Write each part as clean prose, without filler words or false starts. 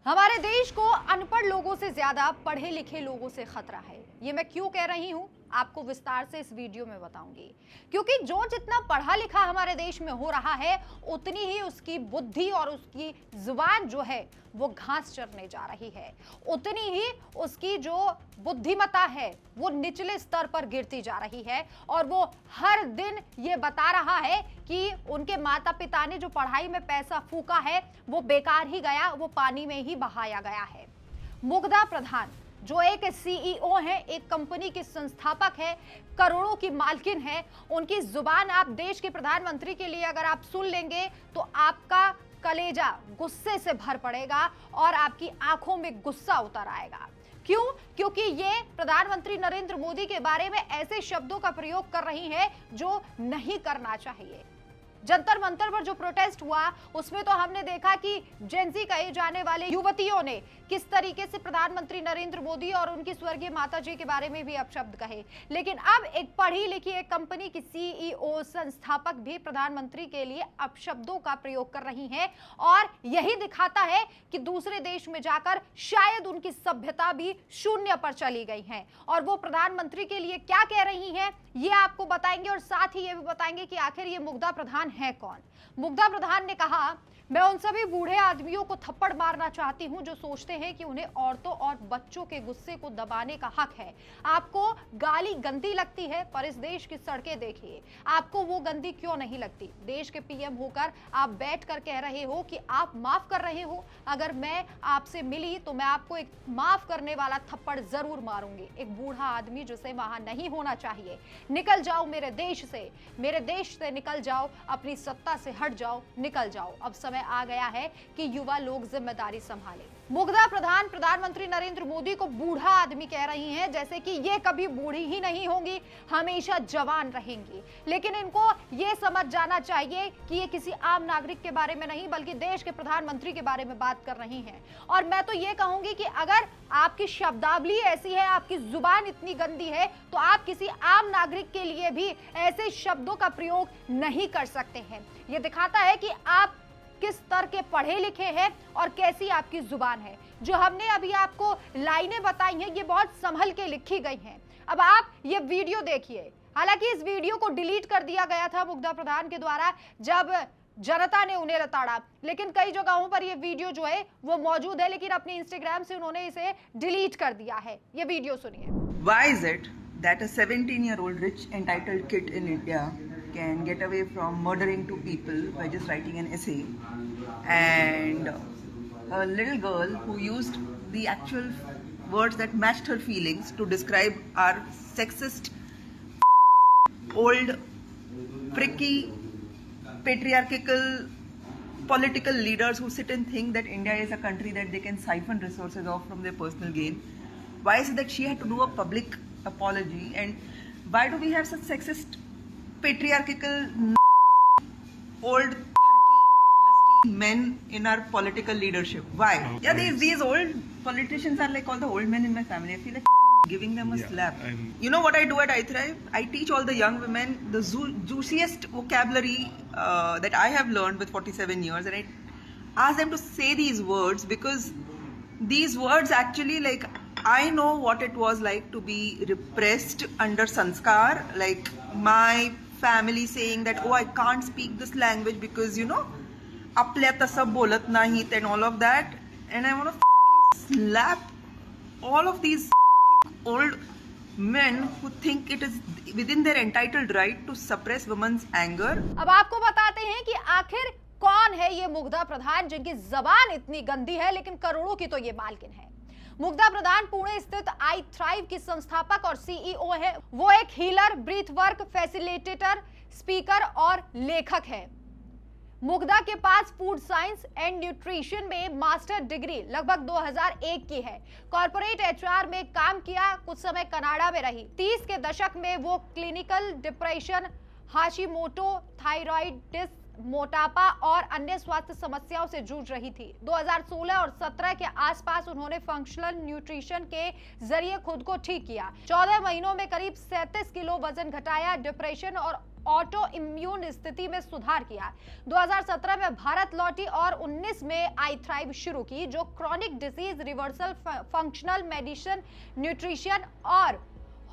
हमारे देश को अनपढ़ लोगों से ज्यादा पढ़े लिखे लोगों से खतरा है। ये मैं क्यों कह रही हूं, आपको विस्तार से इस वीडियो में बताऊंगी। क्योंकि जो जितना पढ़ा लिखा हमारे देश में हो रहा है, उतनी ही उसकी बुद्धि और उसकी जुबान जो है वो घास चरने जा रही है। उतनी ही उसकी जो बुद्धिमत्ता है वो निचले स्तर पर गिरती जा रही है। और वो हर दिन ये बता रहा है कि उनके माता पिता ने जो पढ़ाई में पैसा फूका है वो बेकार ही गया, वो पानी में ही बहाया गया है। मुग्धा प्रधान जो एक सीईओ है, एक कंपनी के संस्थापक है, करोड़ों की मालकिन है, उनकी जुबान आप देश के प्रधानमंत्री के लिए अगर आप सुन लेंगे तो आपका कलेजा गुस्से से भर पड़ेगा और आपकी आंखों में गुस्सा उतर आएगा। क्यों? क्योंकि ये प्रधानमंत्री नरेंद्र मोदी के बारे में ऐसे शब्दों का प्रयोग कर रही है जो नहीं करना चाहिए। जंतर मंतर पर जो प्रोटेस्ट हुआ उसमें तो हमने देखा कि जेंजी कहे जाने वाले युवतियों ने किस तरीके से प्रधानमंत्री नरेंद्र मोदी और उनकी स्वर्गीय माताजी के बारे में भी अपशब्द कहे। लेकिन अब एक पढ़ी लिखी एक कंपनी की सीईओ संस्थापक भी प्रधानमंत्री के लिए अपशब्दों का प्रयोग कर रही हैं और यही दिखाता है कि दूसरे देश में जाकर शायद उनकी सभ्यता भी शून्य पर चली गई है। और वो प्रधानमंत्री के लिए क्या कह रही हैं ये आपको बताएंगे और साथ ही ये भी बताएंगे कि आखिर ये मुग्धा प्रधान है कौन। मुग्धा प्रधान ने कहा, मैं उन सभी बूढ़े आदमियों को थप्पड़ मारना चाहती हूं जो सोचते हैं कि उन्हें औरतों और बच्चों के गुस्से को दबाने का हक है। आपको गाली गंदी लगती है, पर इस देश की सड़कें देखिए, आपको वो गंदी क्यों नहीं लगती। देश के पीएम होकर आप बैठकर कह रहे हो कि आप माफ कर रहे हो। अगर मैं आपसे मिली तो मैं आपको एक माफ करने वाला थप्पड़ जरूर मारूंगी। एक बूढ़ा आदमी जिसे वहां नहीं होना चाहिए। निकल जाओ मेरे देश से निकल जाओ, अपनी सत्ता से हट जाओ, निकल जाओ। अब समय आ गया है कि युवा लोग जिम्मेदारी संभालें। मुग्धा प्रधान प्रधानमंत्री नरेंद्र मोदी को बूढ़ा आदमी कह रही हैं, जैसे कि ये कभी बूढ़ी ही नहीं होंगी, हमेशा जवान रहेंगी। लेकिन इनको ये समझ जाना चाहिए कि ये किसी आम नागरिक के बारे में नहीं बल्कि देश के प्रधानमंत्री के बारे में बात कर रही हैं। और मैं तो ये कहूंगी कि अगर आपकी शब्दावली ऐसी है, आपकी जुबान इतनी गंदी है, तो आप किसी आम नागरिक के लिए भी ऐसे शब्दों का प्रयोग नहीं कर सकते हैं। ये दिखाता है कि आप किस स्तर के पढ़े लिखे हैं और कैसी आपकी जुबान है। जो हमने अभी आपको लाइनें बताई हैं ये बहुत संभल के लिखी गई हैं। अब आप ये वीडियो देखिए। हालांकि इस वीडियो को डिलीट कर दिया गया था मुग्धा प्रधान के द्वारा जब जनता ने उन्हें लताड़ा, लेकिन कई जगहों पर ये वीडियो जो है वो मौजूद है, लेकिन अपने इंस्टाग्राम से उन्होंने इसे डिलीट कर दिया है। ये वीडियो सुनिए। Why is it that a 17-year-old rich entitled kid in India can get away from murdering two people by just writing an essay, and a little girl who used the actual words that matched her feelings to describe our sexist, old, pricky, patriarchal political leaders who sit and think that India is a country that they can siphon resources off from their personal gain. Why is it that she had to do a public apology, and why do we have such sexist, patriarchal, old, lusty men in our political leadership? Why? Yeah, these old politicians are like all the old men in my family. I feel like giving them a slap. You know what I do at iThrive? I teach all the young women the juiciest vocabulary that I have learned with 47 years, and I ask them to say these words because these words actually, like, I know what it was like to be repressed under sanskar, like my family saying that, oh, I can't speak this language because, you know, आपल्या तसं बोलत नाहीत and all of that, and I want to slap all of these old men who think it is within their entitled right to suppress women's anger. अब आपको बताते हैं कि आखिर कौन है ये मुग्धा प्रधान जिनकी जबान इतनी गंदी है लेकिन करोड़ों की तो ये मालकिन है। मुग्धा प्रधान पुणे स्थित iThrive की संस्थापक और सीईओ है। वो एक healer, breath work facilitator, speaker और लेखक है। मुग्धा के पास फूड साइंस एंड न्यूट्रिशन में मास्टर डिग्री लगभग 2001 की है। कॉर्पोरेट एचआर में काम किया, कुछ समय कनाडा में रही। 30 के दशक में वो क्लिनिकल डिप्रेशन, हाशिमोटो थायराइडिस, मोटापा और अन्य स्वास्थ्य समस्याओं से जूझ रही थी। 2016 और 17 के आसपास उन्होंने फंक्शनल न्यूट्रिशन के जरिए खुद को ठीक किया। 14 महीनों में करीब 37 किलो वजन घटाया। डिप्रेशन और ऑटो इम्यून स्थिति में सुधार किया। 2017 में भारत लौटी और 19 में आई थ्राइव शुरू की, जो chronic disease reversal, functional medicine, nutrition और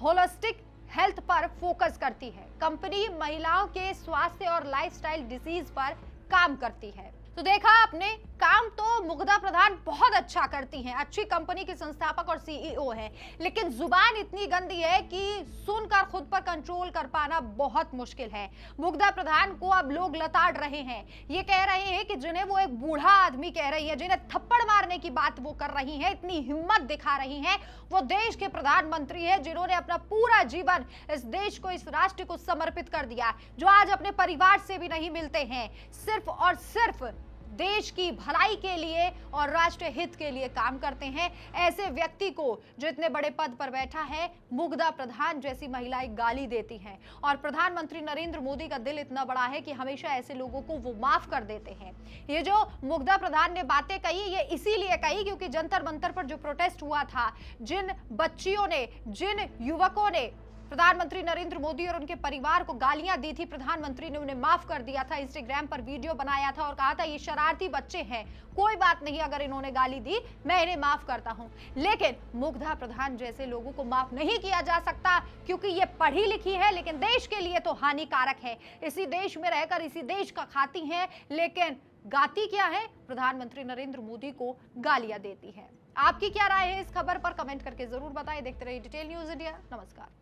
होलिस्टिक हेल्थ पर फोकस करती है। कंपनी महिलाओं के स्वास्थ्य और लाइफस्टाइल डिजीज पर काम करती है। तो देखा आपने, काम तो मुग्धा प्रधान बहुत अच्छा करती हैं, अच्छी कंपनी की संस्थापक और सीईओ हैं, लेकिन जुबान इतनी गंदी है कि सुनकर खुद पर कंट्रोल कर पाना बहुत मुश्किल है। मुग्धा प्रधान को अब लोग लताड़ रहे हैं, ये कह रहे हैं कि जिन्हें वो एक बूढ़ा आदमी कह रही है, जिन्हें थप्पड़ मारने की बात वो कर रही है, इतनी हिम्मत दिखा रही हैं, वो देश के प्रधानमंत्री है, जिन्होंने अपना पूरा जीवन इस देश को, इस राष्ट्र को समर्पित कर दिया, जो आज अपने परिवार से भी नहीं मिलते हैं, सिर्फ और सिर्फ देश की भलाई के लिए और राष्ट्रीय हित के लिए काम करते हैं। ऐसे व्यक्ति को, जो इतने बड़े पद पर बैठा है, मुग्धा प्रधान जैसी महिलाएं गाली देती हैं, और प्रधानमंत्री नरेंद्र मोदी का दिल इतना बड़ा है कि हमेशा ऐसे लोगों को वो माफ कर देते हैं। ये जो मुग्धा प्रधान ने बातें कही, ये इसीलिए कही क्योंकि जंतर मंतर पर जो प्रोटेस्ट हुआ था, जिन बच्चियों ने, जिन युवकों ने प्रधानमंत्री नरेंद्र मोदी और उनके परिवार को गालियां दी थी, प्रधानमंत्री ने उन्हें माफ कर दिया था, इंस्टाग्राम पर वीडियो बनाया था और कहा था ये शरारती बच्चे हैं, कोई बात नहीं, अगर इन्होंने गाली दी मैं इन्हें माफ करता हूं। लेकिन मुग्धा प्रधान जैसे लोगों को माफ नहीं किया जा सकता, क्योंकि ये पढ़ी लिखी है, लेकिन देश के लिए तो हानिकारक है। इसी देश में रहकर इसी देश का खाती है, लेकिन गाती क्या है? प्रधानमंत्री नरेंद्र मोदी को गालियां देती है। आपकी क्या राय है इस खबर पर? कमेंट करके जरूर बताएं। देखते रहिए डिटेल न्यूज इंडिया। नमस्कार।